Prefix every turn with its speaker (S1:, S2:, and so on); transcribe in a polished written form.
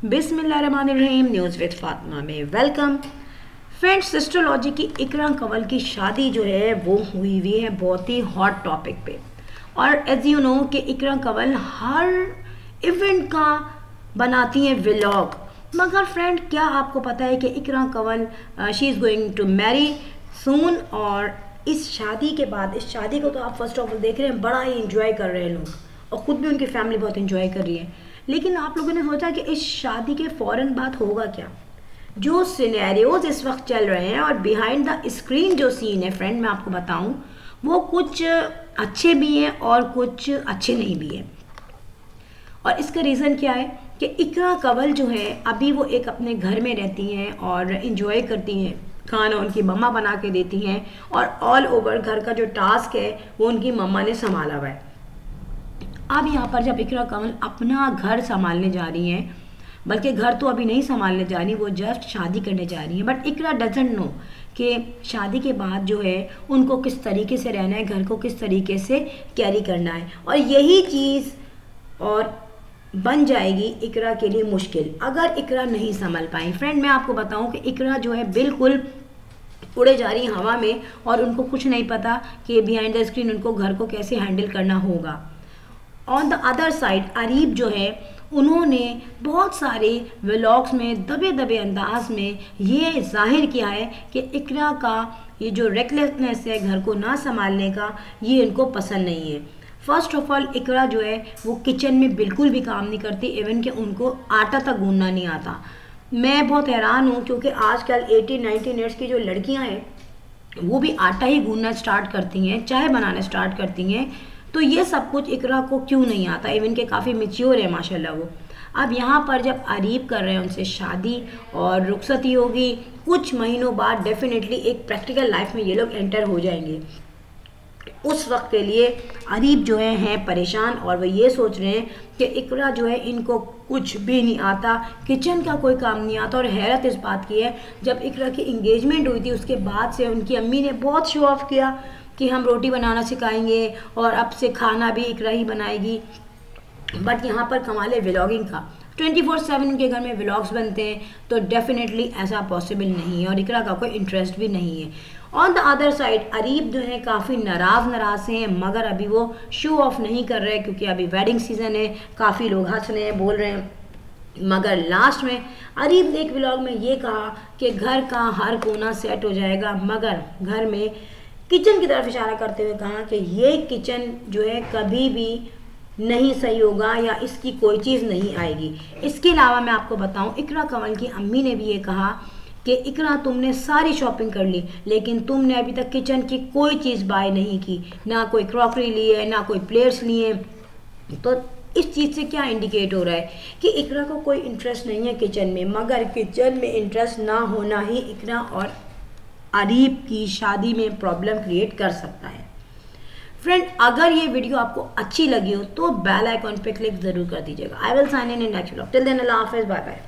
S1: बिस्मिल्लाहिर्रहमानिर्रहीम। News with Fatima में welcome. Friends, astrology की इकरा कंवल की शादी जो है वो हुई हुई है बहुत ही हॉट टॉपिक पे। और एज यू नो कि इकरा कंवल हर इवेंट का बनाती हैं व्लॉग। मगर फ्रेंड, क्या आपको पता है कि Iqra Kanwal she is going to marry soon. और इस शादी के बाद, इस शादी को तो आप फर्स्ट ऑफ ऑल देख रहे हैं, बड़ा ही इंजॉय कर रहे हैं लोग, और ख़ुद भी उनकी फैमिली बहुत इंजॉय कर रही है। लेकिन आप लोगों ने सोचा कि इस शादी के फ़ौरन बाद होगा क्या? जो सिनेरियोज इस वक्त चल रहे हैं और बिहाइंड द स्क्रीन जो सीन है फ्रेंड, मैं आपको बताऊं, वो कुछ अच्छे भी हैं और कुछ अच्छे नहीं भी हैं। और इसका रीज़न क्या है कि इकरा कंवल जो है अभी वो एक अपने घर में रहती हैं और इन्जॉय करती हैं। खाना उनकी मम्मा बना के देती हैं और ऑल ओवर घर का जो टास्क है वो उनकी मम्मा ने संभाला हुआ है। अब यहाँ पर जब इकरा कंवल अपना घर संभालने जा रही हैं, बल्कि घर तो अभी नहीं संभालने जा रही, वो जस्ट शादी करने जा रही हैं, बट इकरा डजंट नो कि शादी के बाद जो है उनको किस तरीके से रहना है, घर को किस तरीके से कैरी करना है। और यही चीज़ और बन जाएगी इकरा के लिए मुश्किल अगर इकरा नहीं संभल पाई। फ्रेंड, मैं आपको बताऊं कि इकरा जो है बिल्कुल उड़े जा रही हवा में और उनको कुछ नहीं पता कि बिहाइंड द स्क्रीन उनको घर को कैसे हैंडल करना होगा। On the other side Areeb जो है, उन्होंने बहुत सारे व्लॉग्स में दबे दबे अंदाज में ये जाहिर किया है कि इकरा का ये जो रेकलेसनेस है घर को ना संभालने का, ये इनको पसंद नहीं है। फर्स्ट ऑफ ऑल, इकरा जो है वो किचन में बिल्कुल भी काम नहीं करती, इवन कि उनको आटा तक गूंदना नहीं आता। मैं बहुत हैरान हूँ क्योंकि आजकल 18-19 ईयर्स की जो लड़कियाँ हैं वो भी आटा ही गूंदना स्टार्ट करती हैं, चाय बनाना स्टार्ट करती हैं। तो ये सब कुछ इकरा को क्यों नहीं आता, इवन के काफ़ी मैच्योर है माशाल्लाह वो। अब यहाँ पर जब अरीब कर रहे हैं उनसे शादी और रुखसती होगी, कुछ महीनों बाद डेफिनेटली एक प्रैक्टिकल लाइफ में ये लोग एंटर हो जाएंगे। उस वक्त के लिए अरीब जो हैं परेशान और वो ये सोच रहे हैं कि इकरा जो है इनको कुछ भी नहीं आता, किचन का कोई काम नहीं आता। और हैरत इस बात की है, जब इकरा की इंगेजमेंट हुई थी उसके बाद से उनकी अम्मी ने बहुत शो ऑफ किया कि हम रोटी बनाना सिखाएंगे और अब से खाना भी इकरा ही बनाएगी। बट यहाँ पर कमाल है व्लॉगिंग का, 24/7 उनके घर में व्लॉग्स बनते हैं, तो डेफिनेटली ऐसा पॉसिबल नहीं है और इकरा का कोई इंटरेस्ट भी नहीं है। On the other side Areeb जो है काफ़ी नाराज़ से हैं, मगर अभी वो शो ऑफ नहीं कर रहे क्योंकि अभी वेडिंग सीजन है, काफ़ी लोग हंस रहे हैं, बोल रहे हैं। मगर लास्ट में अरीब ने एक व्लॉग में ये कहा कि घर का हर कोना सेट हो जाएगा, मगर घर में किचन की तरफ इशारा करते हुए कहा कि ये किचन जो है कभी भी नहीं सही होगा या इसकी कोई चीज़ नहीं आएगी। इसके अलावा मैं आपको बताऊं, इकरा कंवल की अम्मी ने भी ये कहा कि इकरा, तुमने सारी शॉपिंग कर ली लेकिन तुमने अभी तक किचन की कोई चीज़ बाय नहीं की, ना कोई क्रॉकरी ली है, ना कोई प्लेट्स लिए। तो इस चीज़ से क्या इंडिकेट हो रहा है कि इकरा को कोई इंटरेस्ट नहीं है किचन में, मगर किचन में इंटरेस्ट ना होना ही इकरा और अरीब की शादी में प्रॉब्लम क्रिएट कर सकता है। फ्रेंड, अगर ये वीडियो आपको अच्छी लगी हो तो बेल आइकॉन पे क्लिक ज़रूर कर दीजिएगा। I will sign in next vlog. Till then अल्लाह हाफिज़, बाय बाय।